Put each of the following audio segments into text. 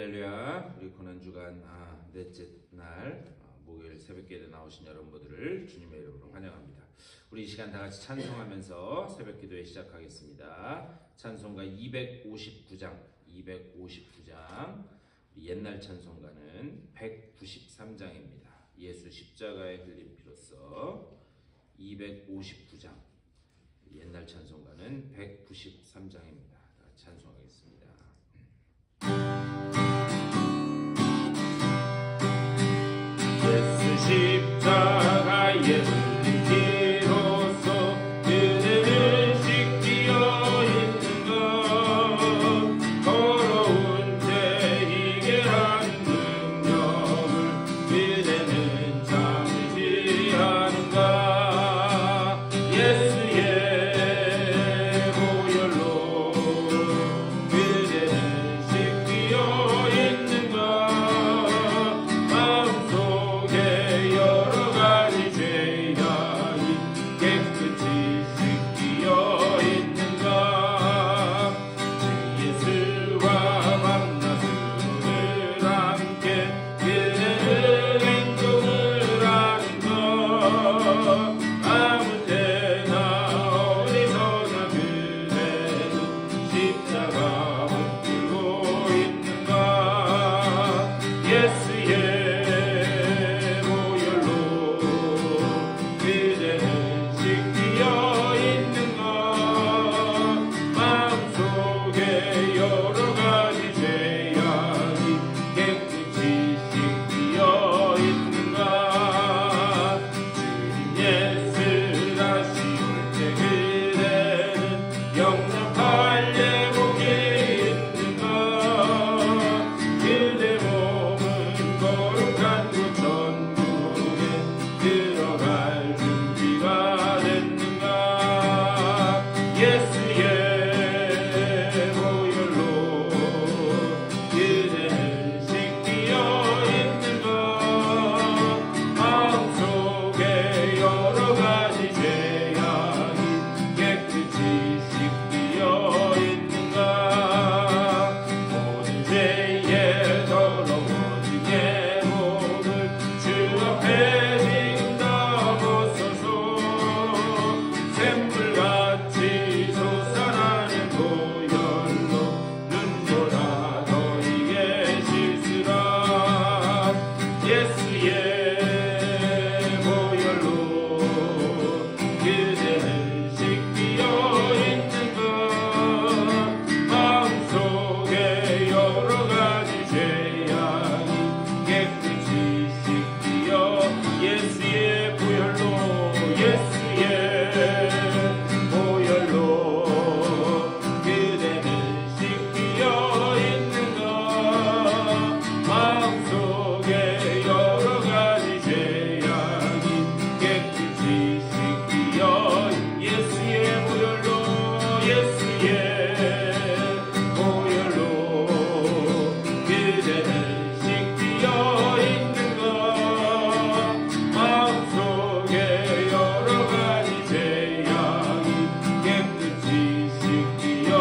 할렐루야. 우리 고난주간 넷째 날 목요일 새벽기도에 나오신 여러분들을 주님의 이름으로 환영합니다. 우리 이 시간 다 같이 찬송하면서 새벽기도에 시작하겠습니다. 찬송가 259장 옛날 찬송가는 193장입니다. 예수 십자가에 흘린 피로써 259장 옛날 찬송가는 193장입니다. 찬송하겠습니다. 예수 십자가에 흘린 피로써 그대를 씻기어 있는가. 더러운 죄이게 하는 능력을 그대는 참으시 하는가. 예수의 보혈로 그대는 씻기어 있는가. 마음속에 여러 가지 죄악이 깨끗이 씻기어 있는가. 주 예수와 만나서 늘 함께 그대는 행동을 하는가. 아무 때나 어디서나 그대는 십자가 붙들고 있는가. 예수의 보혈로 그대는 씻기어 있는가. 마음속에 여러 가지 죄악이 깨끗이 씻기어 있는가. 주님 예수 다시 올 때 그대는 영접할 예복이 있는가. 그대 몸은 거룩한 그 천국에 들어갈 준비가 됐는가. 예수의 보혈로 그대는 씻기어 있는가. 마음속에 여러 가지 죄악이 깨끗이 씻기어 있는가. 모든 죄의 더러워진 예복을 주 앞에 지금 다 벗어서 샘물같이 솟아나는 보혈로 눈보다 더 이게 씻으라. 예수의 보혈로 그대는 씻기어 있는가. 마음속에 여러 가지 죄악이 깨끗이 씻기어. 예수의 보혈로 그대는 씻기어 있는가. 마음속에 여러 가지 죄악이 깨끗이 씻기어. 예수의 보혈로 그대는 씻기어 있는가. 마음속에 여러 가지 죄악이 깨끗이 씻기어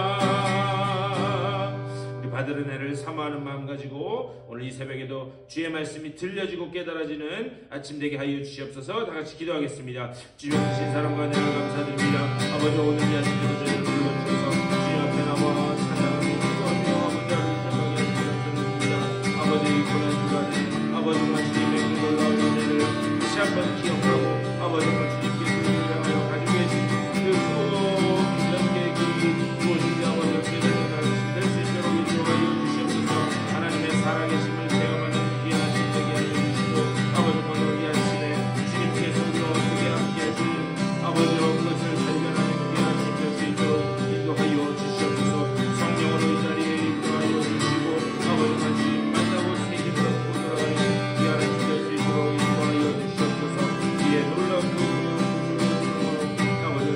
있는가. 우리 받은 은혜를 사모하는 마음 가지고 오늘 이 새벽에도 주의 말씀이 들려지고 깨달아지는 아침 되게 하여 주시옵소서. 다 같이 기도하겠습니다. 주님 주신 사랑과 은혜를 감사드립니다. 아버지 오늘 이 아침에도 저희를 불러주셔서 주님 앞에 나와 찬양하며 기도하며 아버지 하나님 생각에 아버지 고난 주간에 아버지 주님의 그 놀라운 은혜를 다시 한번 기억하고 아버지 주님께 주님을 가지고 계신 그 수고한 계획이 무엇인지 아버지 어떻게 될수 있도록 인도하여 주시옵소서. 하나님의 살아계심을 체험하는 귀한 아침 되게 하여 주시고 아버지 오늘 이 아침에 주님께서도 어떻게 함께 하시는 아버지로 그것을 발견하는 귀한 아침 될 수 있도록 인도하여 주시옵소서. 성령으로 이 자리에 인도하여 주시고 아버지 같이 만나고 새기며 돌아가는 귀한 아침 될 수 있도록 인도하여 주시옵소서. 이에 놀라운 아버지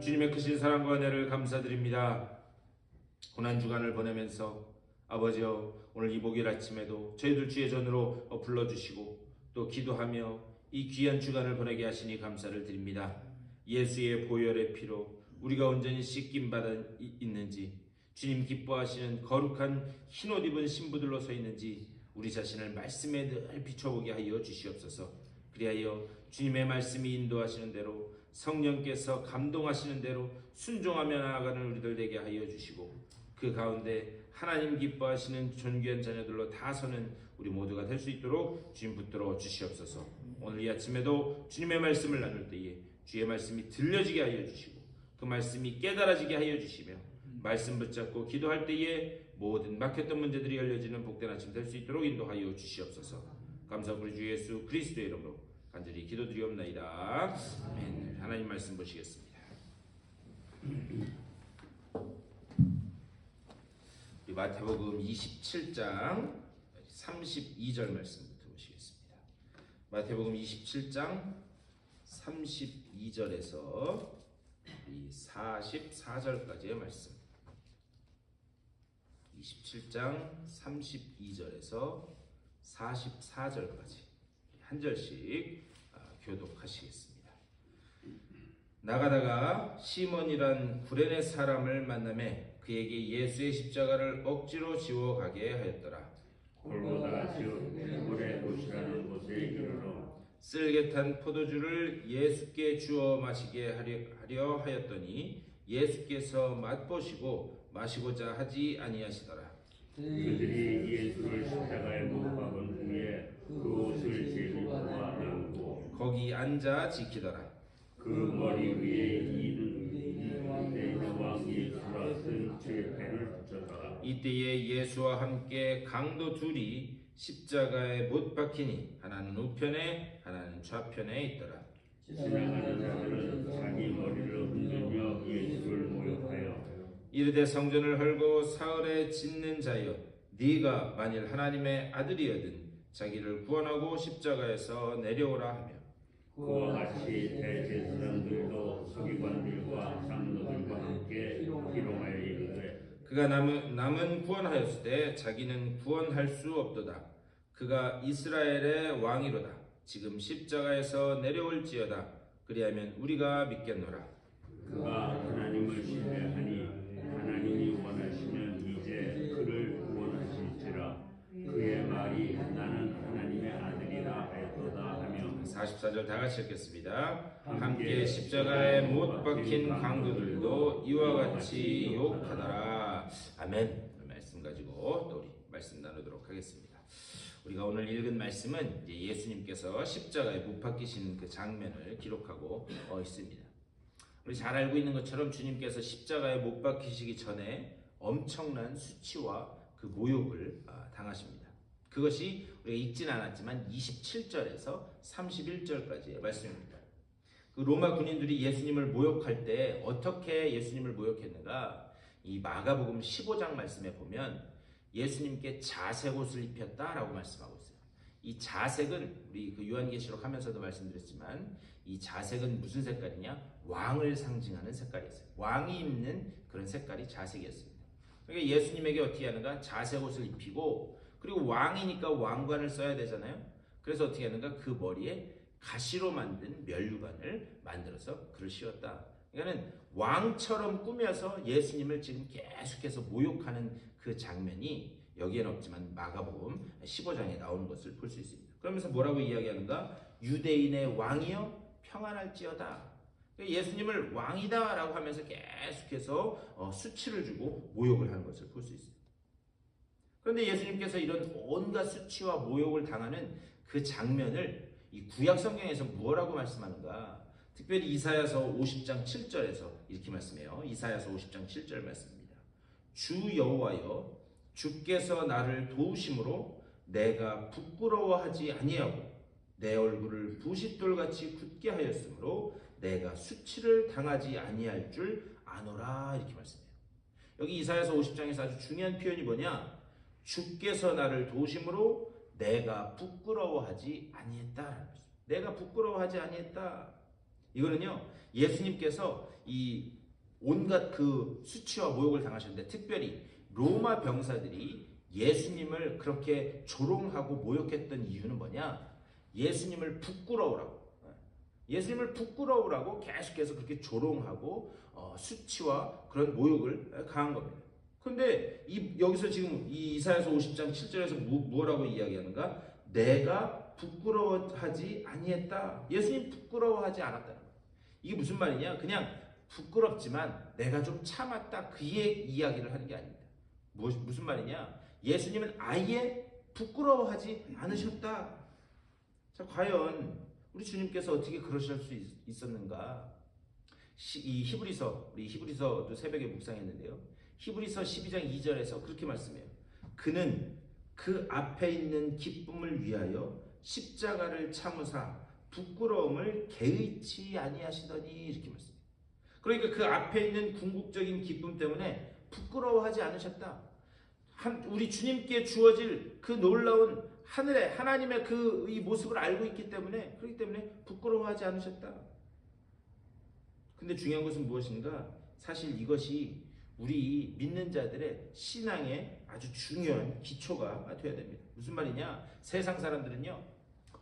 주님의 크신 사랑과 은혜를 감사드립니다. 고난 주간을 보내면서 아버지여 오늘 이 목요일 아침에도 저희들 주의 전으로 불러주시고 또 기도하며 이 귀한 주간을 보내게 하시니 감사를 드립니다. 예수의 보혈의 피로 우리가 온전히 씻김 받아 있는지, 주님 기뻐하시는 거룩한 흰옷 입은 신부들로 서 있는지 우리 자신을 말씀에 늘 비춰보게 하여 주시옵소서. 그리하여 주님의 말씀이 인도하시는 대로, 성령께서 감동하시는 대로 순종하며 나아가는 우리들 되게 하여 주시고, 그 가운데 하나님 기뻐하시는 존귀한 자녀들로 다 서는 우리 모두가 될 수 있도록 주님 붙들어 주시옵소서. 오늘 이 아침에도 주님의 말씀을 나눌 때에 주의 말씀이 들려지게 하여 주시고, 그 말씀이 깨달아지게 하여 주시며, 말씀 붙잡고 기도할 때에 모든 막혔던 문제들이 열려지는 복된 아침 될 수 있도록 인도하여 주시옵소서. 감사하고 우리 주 예수 그리스도의 이름으로 간절히 기도드리옵나이다. 아멘. 하나님 말씀 보시겠습니다. 우리 마태복음 27장 32절 말씀부터 보시겠습니다. 마태복음 27장 32절에서 44절까지의 말씀. 27장 32절에서 44절까지 한 절씩 교독하시겠습니다. 나가다가 시몬이란 구레네 사람을 만나매 그에게 예수의 십자가를 억지로 지워 가게 하였더라. 골고다 즉 해골의 도시라는 곳에 이르러 쓸개탄 포도주를 예수께 주어 마시게 하려 하였더니 예수께서 맛보시고 마시고자 하지 아니하시더라. 그들이 예수를 십자가에 못 박은 후에 그 옷을 제비와 나누고 거기 앉아 지키더라. 그 머리 위에 이는 왕 예수라 쓴 죄패를 붙였더라. 이때에 예수와 함께 강도 둘이 십자가에 못 박히니 하나는 우편에 하나는 좌편에 있더라. 지나가는 자들은 자기 머리를 흔들며 예수를 모욕하여 이르되 성전을 헐고 사흘에 짓는 자여, 네가 만일 하나님의 아들이여든 자기를 구원하고 십자가에서 내려오라 하며, 그와 같이 대제사장들도 서기관들과 장로들과 함께 희롱하여 이르되 그가 남은 구원하였을 때 자기는 구원할 수 없도다. 그가 이스라엘의 왕이로다. 지금 십자가에서 내려올지어다. 그리하면 우리가 믿겠노라. 그가 하나님을 신뢰하니 하나님이 원하시면 이제 그를 구원하실지라. 그의 말이 나는 하나님의 아들이라 하였도다 하며 44절 다 같이 읽겠습니다. 함께 십자가에 못 박힌 강도들도 이와 같이 욕하더라. 아멘. 말씀 가지고 또 우리 말씀 나누도록 하겠습니다. 우리가 오늘 읽은 말씀은 이제 예수님께서 십자가에 못 박히시는 그 장면을 기록하고 있습니다. 우리 잘 알고 있는 것처럼 주님께서 십자가에 못 박히시기 전에 엄청난 수치와 그 모욕을 당하십니다. 그것이 우리가 읽지는 않았지만 27절에서 31절까지의 말씀입니다. 그 로마 군인들이 예수님을 모욕할 때 어떻게 예수님을 모욕했는가? 이 마가복음 15장 말씀에 보면 예수님께 자색 옷을 입혔다라고 말씀하고 있어요. 이 자색은 우리 그 요한계시록 하면서도 말씀드렸지만 이 자색은 무슨 색깔이냐? 왕을 상징하는 색깔이었어요. 왕이 입는 그런 색깔이 자색이었습니다. 그러니까 예수님에게 어떻게 하는가? 자색 옷을 입히고, 그리고 왕이니까 왕관을 써야 되잖아요. 그래서 어떻게 하는가? 그 머리에 가시로 만든 면류관을 만들어서 그를 씌웠다. 그러니까는 왕처럼 꾸며서 예수님을 지금 계속해서 모욕하는 그 장면이 여기에는 없지만 마가복음 15장에 나오는 것을 볼 수 있습니다. 그러면서 뭐라고 이야기하는가? 유대인의 왕이여 평안할지어다. 예수님을 왕이다라고 하면서 계속해서 수치를 주고 모욕을 하는 것을 볼 수 있습니다. 그런데 예수님께서 이런 온갖 수치와 모욕을 당하는 그 장면을 이 구약 성경에서 뭐라고 말씀하는가? 특별히 이사야서 50장 7절에서 이렇게 말씀해요. 이사야서 50장 7절 말씀입니다. 주 여호와여 주께서 나를 도우심으로 내가 부끄러워하지 아니하고 내 얼굴을 부싯돌같이 굳게 하였으므로 내가 수치를 당하지 아니할 줄 아노라. 이렇게 말씀해요. 여기 이사야서 50장에서 아주 중요한 표현이 뭐냐? 주께서 나를 도우심으로 내가 부끄러워하지 아니했다라는 거죠. 내가 부끄러워하지 아니했다. 이거는요, 예수님께서 이 온갖 그 수치와 모욕을 당하셨는데, 특별히 로마 병사들이 예수님을 그렇게 조롱하고 모욕했던 이유는 뭐냐? 예수님을 부끄러우라고, 예수님을 부끄러우라고 계속해서 그렇게 조롱하고 수치와 그런 모욕을 가한 겁니다. 그런데 여기서 지금 이 이사야서 50장 7절에서 뭐라고 이야기하는가? 내가 부끄러워하지 아니했다. 예수님 부끄러워하지 않았다는 거예요. 이게 무슨 말이냐? 그냥 부끄럽지만 내가 좀 참았다, 그의 이야기를 하는 게 아닙니다. 무슨 말이냐? 예수님은 아예 부끄러워하지 않으셨다. 자, 과연 우리 주님께서 어떻게 그러실 수 있었는가? 이 우리 히브리서도 새벽에 묵상했는데요. 히브리서 12장 2절에서 그렇게 말씀해요. 그는 그 앞에 있는 기쁨을 위하여 십자가를 참으사 부끄러움을 개의치 아니하시더니, 이렇게 말씀해요. 그러니까 그 앞에 있는 궁극적인 기쁨 때문에 부끄러워하지 않으셨다. 우리 주님께 주어질 그 놀라운 하늘의 하나님의 이 모습을 알고 있기 때문에, 그렇기 때문에 부끄러워하지 않으셨다. 근데 중요한 것은 무엇인가? 사실 이것이 우리 믿는 자들의 신앙의 아주 중요한 기초가 되어야 됩니다. 무슨 말이냐? 세상 사람들은요,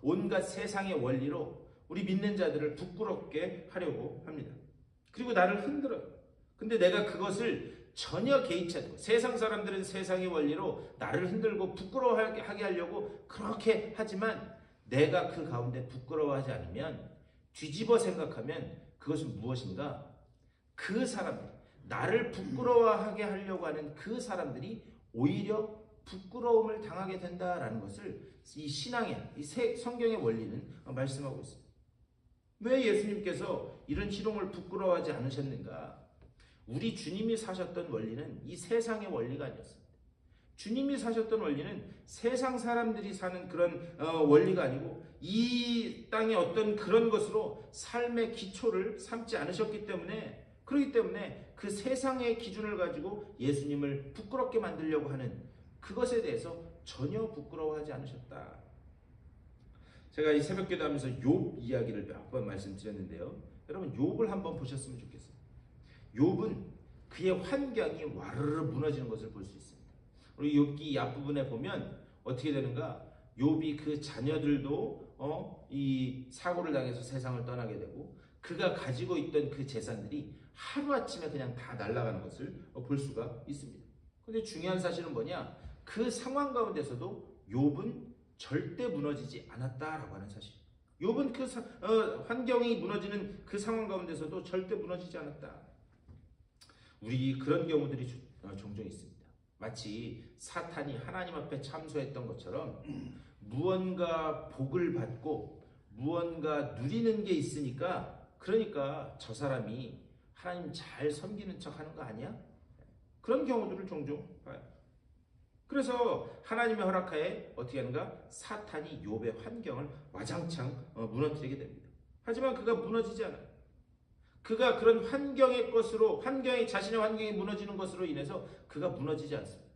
온갖 세상의 원리로 우리 믿는 자들을 부끄럽게 하려고 합니다. 그리고 나를 흔들어요. 근데 내가 그것을 전혀 개의치 않고, 세상 사람들은 세상의 원리로 나를 흔들고 부끄러워하게 하려고 그렇게 하지만, 내가 그 가운데 부끄러워하지 않으면, 뒤집어 생각하면 그것은 무엇인가? 그 사람들, 나를 부끄러워하게 하려고 하는 그 사람들이 오히려 부끄러움을 당하게 된다라는 것을 이 신앙의, 이 성경의 원리는 말씀하고 있습니다. 왜 예수님께서 이런 희롱을 부끄러워하지 않으셨는가? 우리 주님이 사셨던 원리는 이 세상의 원리가 아니었습니다. 주님이 사셨던 원리는 세상 사람들이 사는 그런 원리가 아니고, 이 땅의 어떤 그런 것으로 삶의 기초를 삼지 않으셨기 때문에, 그렇기 때문에 그 세상의 기준을 가지고 예수님을 부끄럽게 만들려고 하는 그것에 대해서 전혀 부끄러워하지 않으셨다. 제가 이 새벽기도 하면서 욥 이야기를 몇 번 말씀드렸는데요. 여러분, 욥을 한번 보셨으면 좋겠어요. 욥은 그의 환경이 와르르 무너지는 것을 볼 수 있습니다. 우리 욥기 앞부분에 보면 어떻게 되는가? 욥이 그 자녀들도 이 사고를 당해서 세상을 떠나게 되고, 그가 가지고 있던 그 재산들이 하루아침에 그냥 다 날아가는 것을 볼 수가 있습니다. 그런데 중요한 사실은 뭐냐? 그 상황 가운데서도 욥은 절대 무너지지 않았다라고 하는 사실. 욥은 그 환경이 무너지는 그 상황 가운데서도 절대 무너지지 않았다. 우리 그런 경우들이 종종 있습니다. 마치 사탄이 하나님 앞에 참소했던 것처럼 무언가 복을 받고 무언가 누리는 게 있으니까, 그러니까 저 사람이 하나님 잘 섬기는 척 하는 거 아니야? 그런 경우들을 종종 봐요. 그래서 하나님의 허락하에 어떻게 하는가? 사탄이 욥의 환경을 와장창 무너뜨리게 됩니다. 하지만 그가 무너지지 않아요. 그가 그런 자신의 환경이 무너지는 것으로 인해서 그가 무너지지 않습니다.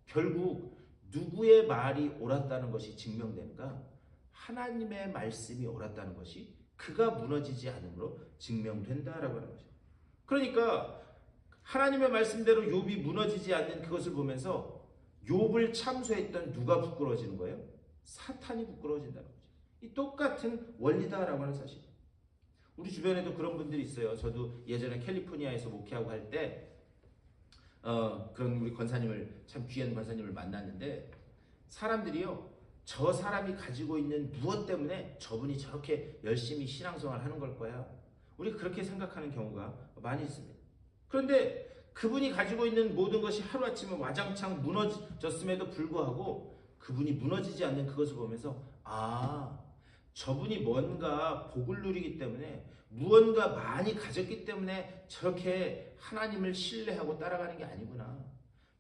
결국 누구의 말이 옳았다는 것이 증명되는가? 하나님의 말씀이 옳았다는 것이 그가 무너지지 않음으로 증명된다라고 하는 거죠. 그러니까 하나님의 말씀대로 욥이 무너지지 않는 그것을 보면서 욥을 참소했던 누가 부끄러워지는 거예요? 사탄이 부끄러워진다는 거죠. 이 똑같은 원리다라고 하는 사실. 우리 주변에도 그런 분들이 있어요. 저도 예전에 캘리포니아에서 목회하고 할 때 그런 우리 권사님을, 참 귀한 권사님을 만났는데, 사람들이요, 저 사람이 가지고 있는 무엇 때문에 저분이 저렇게 열심히 신앙생활 하는 걸 거야, 우리 그렇게 생각하는 경우가 많이 있습니다. 그런데 그분이 가지고 있는 모든 것이 하루아침에 와장창 무너졌음에도 불구하고 그분이 무너지지 않는 그것을 보면서, 저분이 뭔가 복을 누리기 때문에, 무언가 많이 가졌기 때문에 저렇게 하나님을 신뢰하고 따라가는 게 아니구나.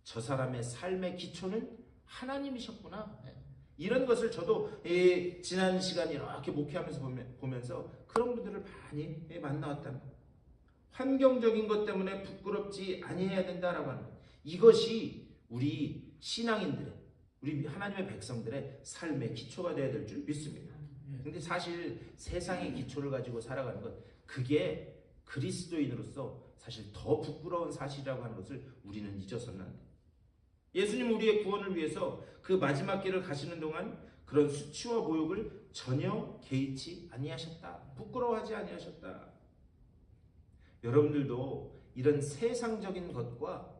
저 사람의 삶의 기초는 하나님이셨구나. 이런 것을 저도 지난 시간 이렇게 목회하면서 보면서 그런 분들을 많이 만나왔다는 거예요. 환경적인 것 때문에 부끄럽지 아니해야 된다라고 하는 거예요. 이것이 우리 신앙인들의, 우리 하나님의 백성들의 삶의 기초가 되어야 될 줄 믿습니다. 근데 사실 세상의 기초를 가지고 살아가는 것, 그게 그리스도인으로서 사실 더 부끄러운 사실이라고 하는 것을 우리는 잊어서는 안 돼요. 예수님 우리의 구원을 위해서 그 마지막 길을 가시는 동안 그런 수치와 모욕을 전혀 개의치 아니하셨다. 부끄러워하지 아니하셨다. 여러분들도 이런 세상적인 것과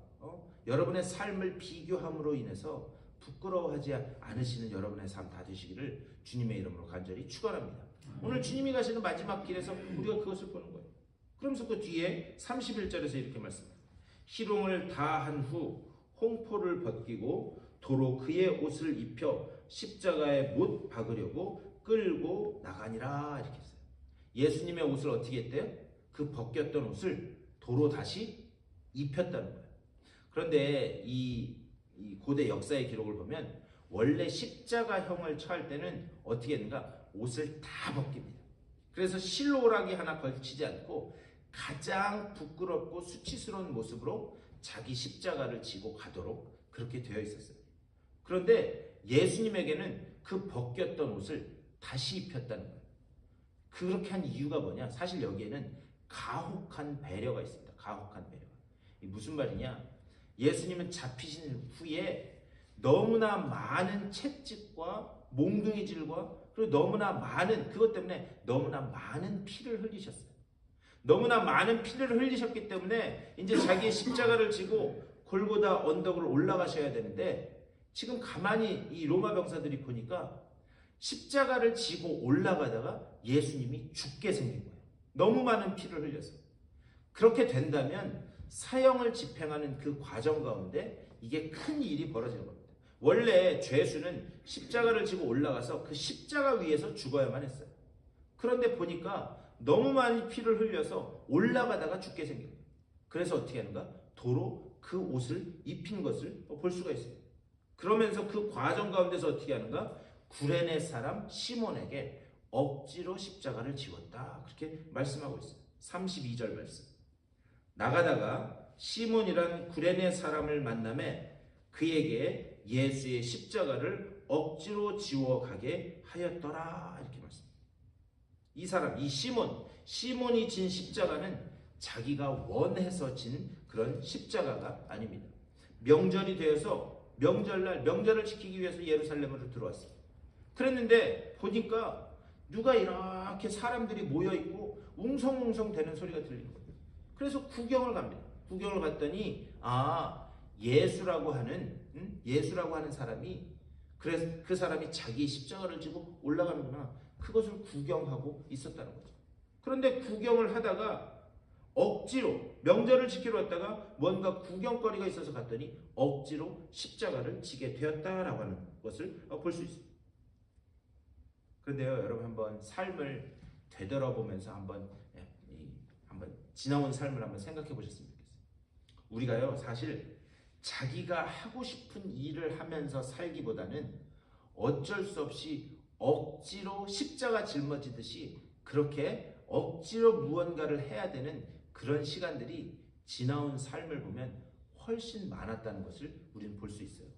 여러분의 삶을 비교함으로 인해서 부끄러워하지 않으시는 여러분의 삶 다 되시기를 주님의 이름으로 간절히 축원합니다. 오늘 주님이 가시는 마지막 길에서 우리가 그것을 보는 거예요. 그러면서 그 뒤에 31절에서 이렇게 말씀합니다. 희롱을 다 한 후 홍포를 벗기고 도로 그의 옷을 입혀 십자가에 못 박으려고 끌고 나가니라 이렇게 했어요. 예수님의 옷을 어떻게 했대요? 그 벗겼던 옷을 도로 다시 입혔다는 거예요. 그런데 이 고대 역사의 기록을 보면 원래 십자가형을 처할 때는 어떻게 했는가? 옷을 다 벗깁니다. 그래서 실로라기 하나 걸치지 않고 가장 부끄럽고 수치스러운 모습으로 자기 십자가를 지고 가도록 그렇게 되어 있었어요. 그런데 예수님에게는 그 벗겼던 옷을 다시 입혔다는 거예요. 그렇게 한 이유가 뭐냐? 사실 여기에는 가혹한 배려가 있습니다. 가혹한 배려가. 이게 무슨 말이냐? 예수님은 잡히신 후에 너무나 많은 채찍과 몽둥이질과 그리고 너무나 많은 그것 때문에 너무나 많은 피를 흘리셨어요. 너무나 많은 피를 흘리셨기 때문에 이제 자기의 십자가를 지고 골고다 언덕을 올라가셔야 되는데 지금 가만히 이 로마 병사들이 보니까 십자가를 지고 올라가다가 예수님이 죽게 생긴 거예요. 너무 많은 피를 흘려서. 그렇게 된다면 사형을 집행하는 그 과정 가운데 이게 큰 일이 벌어지는 겁니다. 원래 죄수는 십자가를 지고 올라가서 그 십자가 위에서 죽어야만 했어요. 그런데 보니까 너무 많이 피를 흘려서 올라가다가 죽게 생긴 거예요. 그래서 어떻게 하는가? 도로 그 옷을 입힌 것을 볼 수가 있어요. 그러면서 그 과정 가운데서 어떻게 하는가? 구레네 사람 시몬에게 억지로 십자가를 지웠다. 그렇게 말씀하고 있어요. 32절 말씀. 나가다가 시몬이란 구레네 사람을 만남에 그에게 예수의 십자가를 억지로 지워가게 하였더라. 이렇게 말씀합니다. 이 사람, 이 시몬이 진 십자가는 자기가 원해서 진 그런 십자가가 아닙니다. 명절이 되어서 명절을 지키기 위해서 예루살렘으로 들어왔어요. 그랬는데 보니까 누가 이렇게 사람들이 모여있고 웅성웅성 되는 소리가 들리는 거예요. 그래서 구경을 갑니다. 구경을 갔더니 예수라고 하는 사람이 그래서 그 사람이 자기의 십자가를 지고 올라가는구나. 그것을 구경하고 있었다는 거죠. 그런데 구경을 하다가 억지로 명절을 지키러 왔다가 뭔가 구경거리가 있어서 갔더니 억지로 십자가를 지게 되었다라고 하는 것을 볼 수 있습니다. 그런데요, 여러분 한번 삶을 되돌아보면서 한번 지나온 삶을 한번 생각해 보셨으면 좋겠어요. 우리가요, 사실 자기가 하고 싶은 일을 하면서 살기보다는 어쩔 수 없이 억지로 십자가 짊어지듯이 그렇게 억지로 무언가를 해야 되는 그런 시간들이 지나온 삶을 보면 훨씬 많았다는 것을 우리는 볼 수 있어요.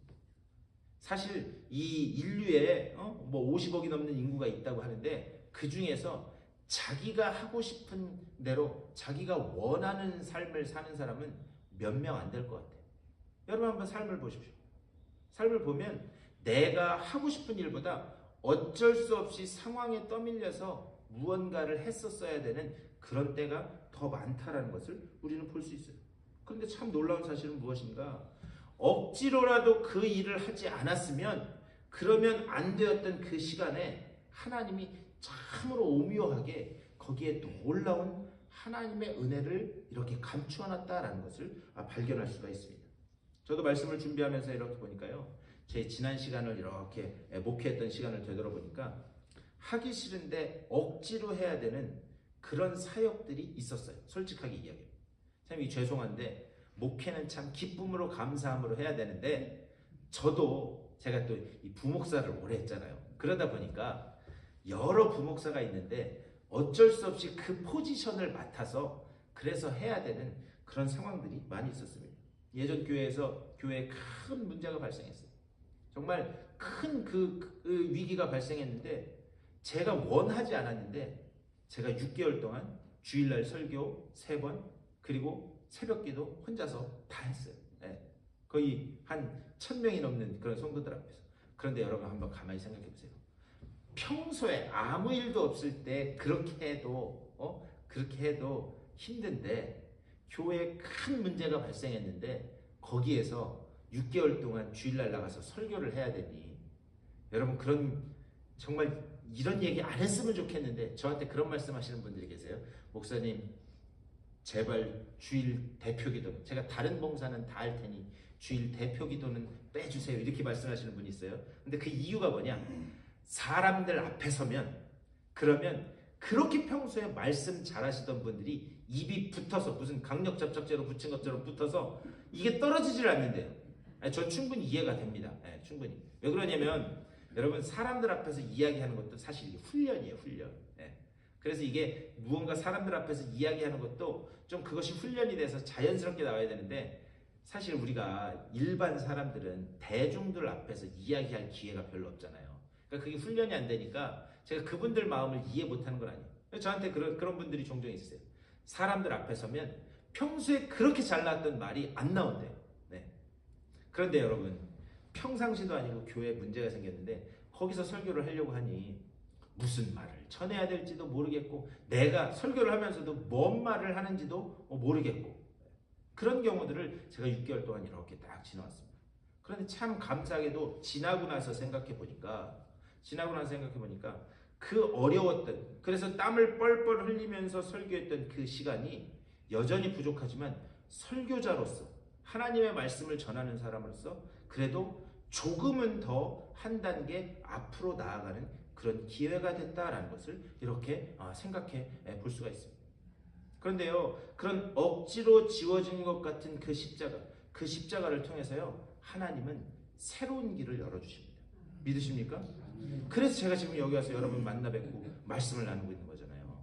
사실 이 인류에 50억이 넘는 인구가 있다고 하는데 그 중에서 자기가 하고 싶은 대로 자기가 원하는 삶을 사는 사람은 몇 명 안 될 것 같아요. 여러분 한번 삶을 보십시오. 삶을 보면 내가 하고 싶은 일보다 어쩔 수 없이 상황에 떠밀려서 무언가를 했었어야 되는 그런 때가 더 많다라는 것을 우리는 볼 수 있어요. 그런데 참 놀라운 사실은 무엇인가? 억지로라도 그 일을 하지 않았으면 그러면 안 되었던 그 시간에 하나님이 참으로 오묘하게 거기에 놀라운 하나님의 은혜를 이렇게 감추어놨다라는 것을 발견할 수가 있습니다. 저도 말씀을 준비하면서 이렇게 보니까요. 제 지난 시간을 이렇게 목회했던 시간을 되돌아보니까 하기 싫은데 억지로 해야 되는 그런 사역들이 있었어요. 솔직하게 이야기해요. 참 죄송한데 목회는 참 기쁨으로 감사함으로 해야 되는데 저도 제가 또 이 부목사를 오래 했잖아요. 그러다 보니까 여러 부목사가 있는데 어쩔 수 없이 그 포지션을 맡아서 그래서 해야 되는 그런 상황들이 많이 있었습니다. 예전 교회에 큰 문제가 발생했어요. 정말 큰 그 위기가 발생했는데 제가 원하지 않았는데 제가 6개월 동안 주일날 설교 3번 그리고 새벽기도 혼자서 다 했어요. 거의 한 1000명이 넘는 그런 성도들 앞에서. 그런데 여러분 한번 가만히 생각해 보세요. 평소에 아무 일도 없을 때 그렇게 해도 힘든데 교회에 큰 문제가 발생했는데 거기에서 6개월 동안 주일날 나가서 설교를 해야 되니 여러분 정말 이런 얘기 안 했으면 좋겠는데 저한테 그런 말씀하시는 분들이 계세요. 목사님 제발 주일 대표기도 제가 다른 봉사는 다 할 테니 주일 대표기도는 빼주세요 이렇게 말씀하시는 분이 있어요. 근데 그 이유가 뭐냐, 사람들 앞에 서면 그러면 그렇게 평소에 말씀 잘하시던 분들이 입이 붙어서 무슨 강력 접착제로 붙인 것처럼 붙어서 이게 떨어지질 않는데요. 저 충분히 이해가 됩니다. 충분히. 왜 그러냐면 여러분 사람들 앞에서 이야기하는 것도 사실 이게 훈련이에요. 훈련. 그래서 이게 무언가 사람들 앞에서 이야기하는 것도 좀 그것이 훈련이 돼서 자연스럽게 나와야 되는데 사실 우리가 일반 사람들은 대중들 앞에서 이야기할 기회가 별로 없잖아요. 그러니까 그게 훈련이 안 되니까 제가 그분들 마음을 이해 못하는 건 아니에요. 저한테 그런 분들이 종종 있으세요. 사람들 앞에 서면 평소에 그렇게 잘 나왔던 말이 안 나온대요. 그런데 여러분 평상시도 아니고 교회에 문제가 생겼는데 거기서 설교를 하려고 하니 무슨 말을 전해야 될지도 모르겠고 내가 설교를 하면서도 뭔 말을 하는지도 모르겠고 그런 경우들을 제가 6개월 동안 이렇게 딱 지나왔습니다. 그런데 참 감사하게도 지나고 나서 생각해 보니까 그 어려웠던, 그래서 땀을 뻘뻘 흘리면서 설교했던 그 시간이 여전히 부족하지만 설교자로서 하나님의 말씀을 전하는 사람으로서 그래도 조금은 더 한 단계 앞으로 나아가는 그런 기회가 됐다라는 것을 이렇게 생각해 볼 수가 있습니다. 그런데요, 그런 억지로 지워진 것 같은 그 십자가를 통해서요, 하나님은 새로운 길을 열어주십니다. 믿으십니까? 그래서 제가 지금 여기 와서 여러분 만나 뵙고 말씀을 나누고 있는 거잖아요.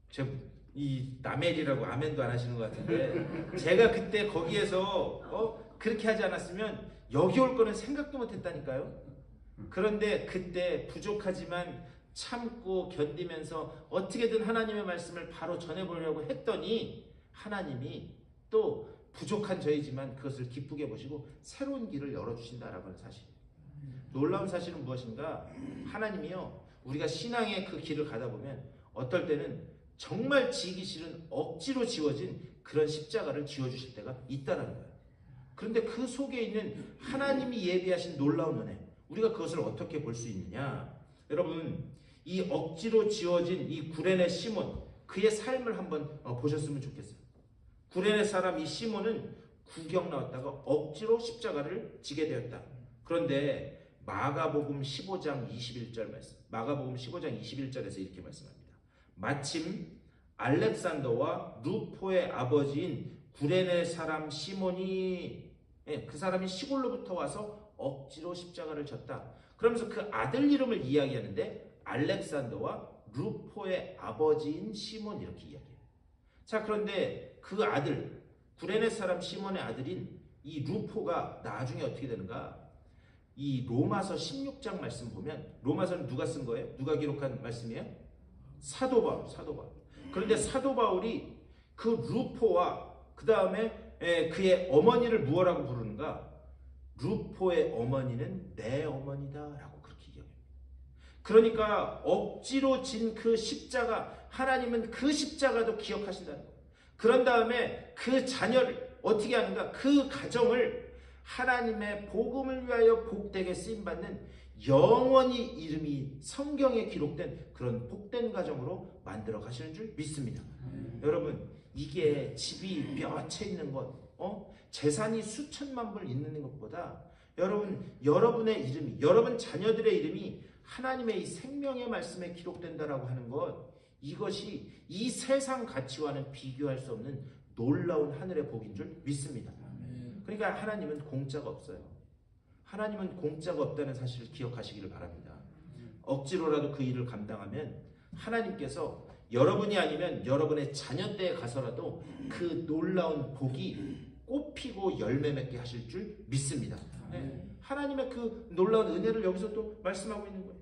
제가 이 나멜이라고 아멘도 안 하시는 것 같은데 제가 그때 거기에서 그렇게 하지 않았으면 여기 올 거는 생각도 못 했다니까요. 그런데 그때 부족하지만 참고 견디면서 어떻게든 하나님의 말씀을 바로 전해보려고 했더니 하나님이 또 부족한 저희지만 그것을 기쁘게 보시고 새로운 길을 열어주신다라고 하는 사실이에요. 놀라운 사실은 무엇인가? 하나님이요, 우리가 신앙의 그 길을 가다 보면 어떨 때는 정말 지기 싫은 억지로 지워진 그런 십자가를 지워주실 때가 있다는 거예요. 그런데 그 속에 있는 하나님이 예비하신 놀라운 은혜, 우리가 그것을 어떻게 볼 수 있느냐? 여러분, 이 억지로 지워진 이 구레네 시몬, 그의 삶을 한번 보셨으면 좋겠어요. 구레네 사람 이 시몬은 구경 나왔다가 억지로 십자가를 지게 되었다. 그런데 마가복음 15장 21절 말씀, 마가복음 15장 21절에서 이렇게 말씀합니다. 마침 알렉산더와 루포의 아버지인 구레네 사람 시몬이, 그 사람이 시골로부터 와서 억지로 십자가를 졌다. 그러면서 그 아들 이름을 이야기하는데 알렉산더와 루포의 아버지인 시몬 이렇게 이야기해요. 자, 그런데 그 아들, 구레네 사람 시몬의 아들인 이 루포가 나중에 어떻게 되는가? 이 로마서 16장 말씀 보면, 로마서는 누가 쓴 거예요? 누가 기록한 말씀이에요? 사도 바울. 그런데 사도 바울이 그 루포와 그 다음에 그의 어머니를 무엇라고 부르는가? 루포의 어머니는 내 어머니다 라고 그렇게 이야기합니다. 그러니까 억지로 진 그 십자가, 하나님은 그 십자가도 기억하신다는 거예요. 그런 다음에 그 자녀를 어떻게 하는가? 그 가정을 하나님의 복음을 위하여 복되게 쓰임받는 영원히 이름이 성경에 기록된 그런 복된 가정으로 만들어 가시는 줄 믿습니다. 여러분, 이게 집이 몇 채 있는 것, 재산이 수천만 불 있는 것보다 여러분의 이름이, 여러분 자녀들의 이름이 하나님의 이 생명의 말씀에 기록된다라고 하는 것, 이것이 이 세상 가치와는 비교할 수 없는 놀라운 하늘의 복인 줄 믿습니다. 그러니까 하나님은 공짜가 없어요. 하나님은 공짜가 없다는 사실을 기억하시기를 바랍니다. 억지로라도 그 일을 감당하면 하나님께서 여러분이 아니면 여러분의 자녀 때에 가서라도 그 놀라운 복이 꽃피고 열매 맺게 하실 줄 믿습니다. 하나님의 그 놀라운 은혜를 여기서 또 말씀하고 있는 거예요.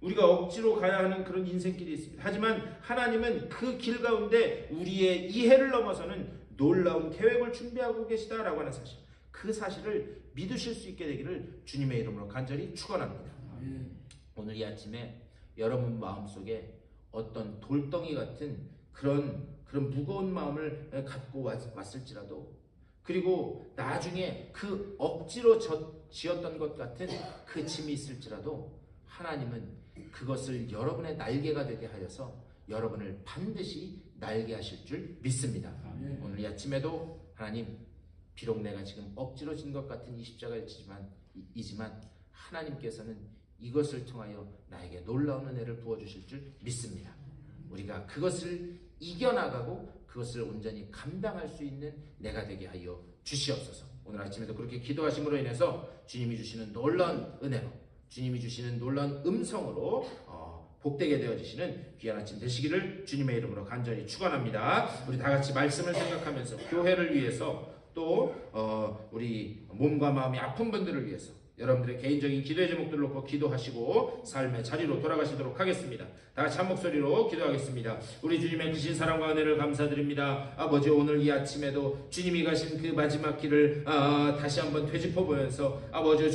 우리가 억지로 가야 하는 그런 인생길이 있습니다. 하지만 하나님은 그 길 가운데 우리의 이해를 넘어서는 놀라운 계획을 준비하고 계시다라고 하는 사실, 그 사실을 믿으실 수 있게 되기를 주님의 이름으로 간절히 축원합니다. 오늘 이 아침에 여러분 마음속에 어떤 돌덩이 같은 그런 무거운 마음을 갖고 왔을지라도, 그리고 나중에 그 억지로 지었던 것 같은 그 짐이 있을지라도 하나님은 그것을 여러분의 날개가 되게 하여서 여러분을 반드시 날게 하실 줄 믿습니다. 오늘 이 아침에도 하나님, 비록 내가 지금 억지로 진 것 같은 이 십자가이지만 하나님께서는 이것을 통하여 나에게 놀라운 은혜를 부어주실 줄 믿습니다. 우리가 그것을 이겨나가고 그것을 온전히 감당할 수 있는 내가 되게 하여 주시옵소서. 오늘 아침에도 그렇게 기도하심으로 인해서 주님이 주시는 놀라운 은혜로, 주님이 주시는 놀라운 음성으로 복되게 되어지시는 귀한 아침 되시기를 주님의 이름으로 간절히 축원합니다. 우리 다 같이 말씀을 생각하면서 교회를 위해서, 또 우리 몸과 마음이 아픈 분들을 위해서 여러분들의 개인적인 기도의 제목들을 놓고 기도하시고 삶의 자리로 돌아가시도록 하겠습니다. 다 같이 한 목소리로 기도하겠습니다. 우리 주님의 크신 사랑과 은혜를 감사드립니다. 아버지, 오늘 이 아침에도 주님이 가신 그 마지막 길을 다시 한번 되짚어보면서 아버지,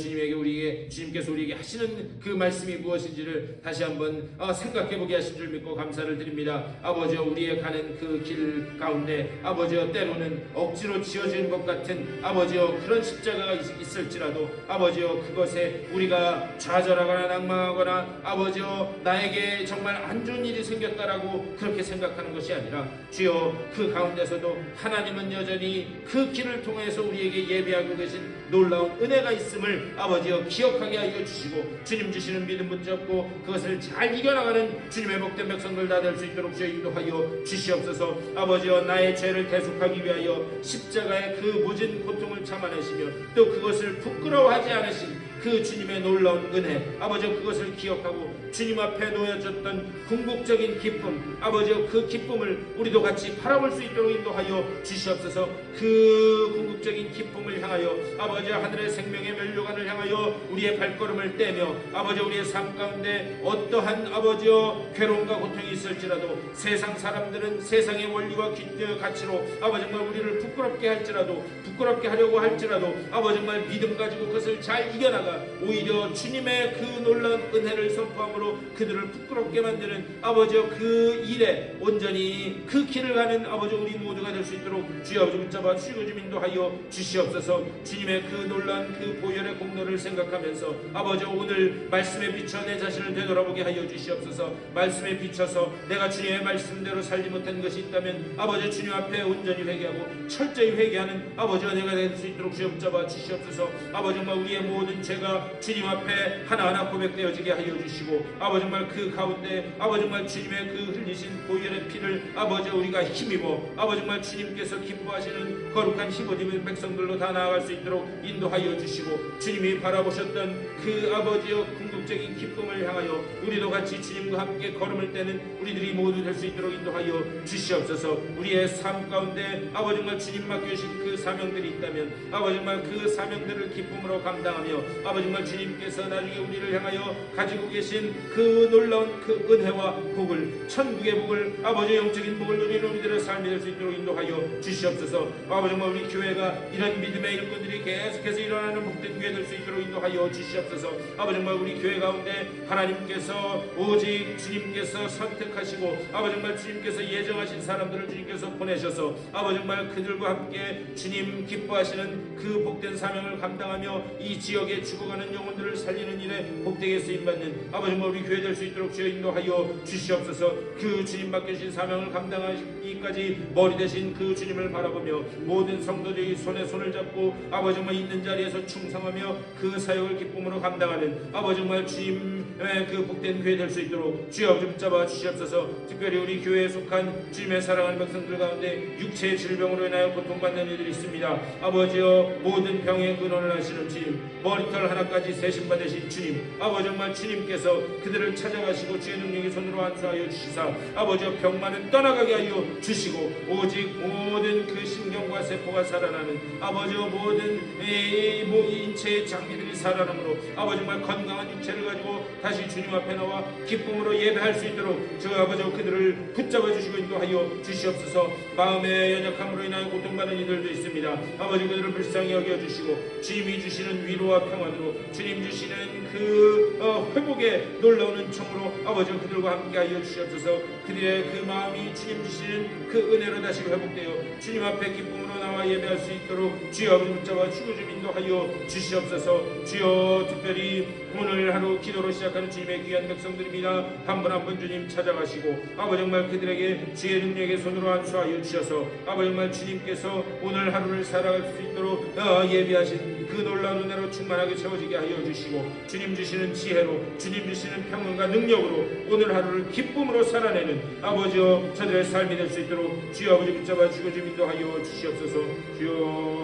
주님께서 우리에게 하시는 그 말씀이 무엇인지를 다시 한번 생각해보게 하신 줄 믿고 감사를 드립니다. 아버지, 우리의 가는 그 길 가운데 아버지, 때로는 억지로 지어진 것 같은 아버지 그런 십자가가 있을지라도 아버지, 그것에 우리가 좌절하거나 낭망하거나 아버지, 나에게 정말 안 좋은 일이 생겼다라고 그렇게 생각하는 것이 아니라 주여, 그 가운데서도 하나님은 여전히 그 길을 통해서 우리에게 예비하고 계신 놀라운 은혜가 있음을 아버지여 기억하게 하여 주시고, 주님 주시는 믿음 붙잡고 그것을 잘 이겨나가는 주님의 복된 백성들 다 될 수 있도록 주여 인도하여 주시옵소서. 아버지여, 나의 죄를 대속하기 위하여 십자가의 그 모진 고통을 참아내시며 또 그것을 부끄러워하지 않으신 그 주님의 놀라운 은혜, 아버지, 그것을 기억하고 주님 앞에 놓여졌던 궁극적인 기쁨, 아버지, 그 기쁨을 우리도 같이 바라볼 수 있도록 인도하여 주시옵소서. 그 궁극적인 기쁨을 향하여 아버지, 하늘의 생명의 면류관을 향하여 우리의 발걸음을 떼며 아버지, 우리의 삶 가운데 어떠한 아버지여 괴로움과 고통이 있을지라도, 세상 사람들은 세상의 원리와 가치로 아버지 정말 우리를 부끄럽게 하려고 할지라도 아버지 정말 믿음 가지고 그것을 잘 이겨나가 오히려 주님의 그 놀라운 은혜를 선포함으로 그들을 부끄럽게 만드는 아버지여 그 일에 온전히 그 길을 가는 아버지 우리 모두가 될 수 있도록 주여 아버지 붙잡아 주시고 좀 인도하여 주시옵소서. 주님의 그 놀라운 그 보혈의 공로를 생각하면서 아버지, 오늘 말씀에 비춰 내 자신을 되돌아보게 하여 주시옵소서. 말씀에 비춰서 내가 주님의 말씀대로 살지 못한 것이 있다면 아버지, 주님 앞에 온전히 회개하고 철저히 회개하는 아버지와 내가 될 수 있도록 주여 붙잡아 주시옵소서. 아버지, 정말 우리의 모든 죄가 주님 앞에 하나하나 고백되어지게 하여 주시고 아버지, 정말 그 가운데 아버지 정말 주님의 그 흘리신 보혈의 피를 아버지 우리가 힘입어 아버지 정말 주님께서 기뻐하시는 거룩한 힘을 입은 백성들로 다 나아갈 수 있도록 인도하여 주시고, 주님이 바라보셨던 그 아버지의 궁극적인 기쁨을 향하여 우리도 같이 주님과 함께 걸음을 떼는 우리들이 모두 될 수 있도록 인도하여 주시옵소서. 우리의 삶 가운데 아버지 정말 주님 맡겨주신 그 사명들이 있다면 아버지 정말 그 사명들을 기쁨으로 감당하며 아버지 정말 주님께서 나중에 우리를 향하여 가지고 계신 그 놀라운 그 은혜와 복을, 천국의 복을, 아버지 영적인 복을 누리는 우리들의 삶이 될 수 있도록 인도하여 주시옵소서. 아버지 정말 우리 교회가 이런 믿음의 일꾼들이 계속해서 일어나는 복된 교회 될 수 있도록 인도하여 주시옵소서. 아버지 정말 우리 교회 가운데 하나님께서 오직 주님께서 선택하시고 아버지 정말 주님께서 예정하신 사람들을 주님께서 보내셔서 아버지 정말 그들과 함께 주님 기뻐하시는 그 복된 사명을 감당하며 이 지역에 죽어가는 영혼들을 살리는 일에 복되게 쓰임받는 아버지 정말 우리 교회 될 수 있도록 주여 인도하여 주시옵소서. 그 주님 맡겨주신 사명을 감당하기까지 머리 대신 그 주님을 바라보며 모든 성도들이 손에 손을 잡고 아버지 정말 있는 자리에서 충성하며 그 사역을 기쁨으로 감당하는 아버지 정말 주님의 그 복된 교회 될 수 있도록 주여 붙잡아 주시옵소서. 특별히 우리 교회에 속한 주님의 사랑하는 백성들 가운데 육체의 질병으로 인하여 고통받는 이들이 있습니다. 아버지여, 모든 병의 근원을 하시는 주님, 머리털 하나까지 세심받으신 주님, 아버지 정말 주님께서 그들을 찾아가시고 주의 능력의 손으로 안수하여 주시사 아버지여 병만은 떠나가게 하여 주시옵소서. 주시고 오직 모든 그 신경과 세포가 살아나는 아버지 모든 이 인체의 장비들이 살아남으로 아버지 정말 건강한 육체를 가지고 다시 주님 앞에 나와 기쁨으로 예배할 수 있도록 주 아버지 그들을 붙잡아 주시고 인도하여 주시옵소서. 마음의 연약함으로 인하여 고통받는 이들도 있습니다. 아버지 그들을 불쌍히 여겨주시고 주님이 주시는 위로와 평안으로 주님 주시는 그 회복의 놀라운 은총으로 아버지 그들과 함께 하여 주시옵소서. 그들의 그 마음이 주님 주시는 그 은혜로 다시 회복되어 주님 앞에 기쁨으로 나와 예배할 수 있도록 주여 아버지 붙잡아 주고 좀 인도하여 주시옵소서. 주여 특별히 오늘 하루 기도로 시작하는 주님의 귀한 백성들입니다. 한 분 한 분 주님 찾아가시고 아버지 정말 그들에게 주의 능력의 손으로 안수하여 주셔서 아버지 정말 주님께서 오늘 하루를 살아갈 수 있도록 예비하신 그 놀라운 은혜로 충만하게 채워지게 하여 주시고 주님 주시는 지혜로 주님 주시는 평온과 능력으로 오늘 하루를 기쁨으로 살아내는 아버지여 저들의 삶이 될 수 있도록 주여 아버지 붙잡아 주고 좀 인도하여 주시옵소서. 주여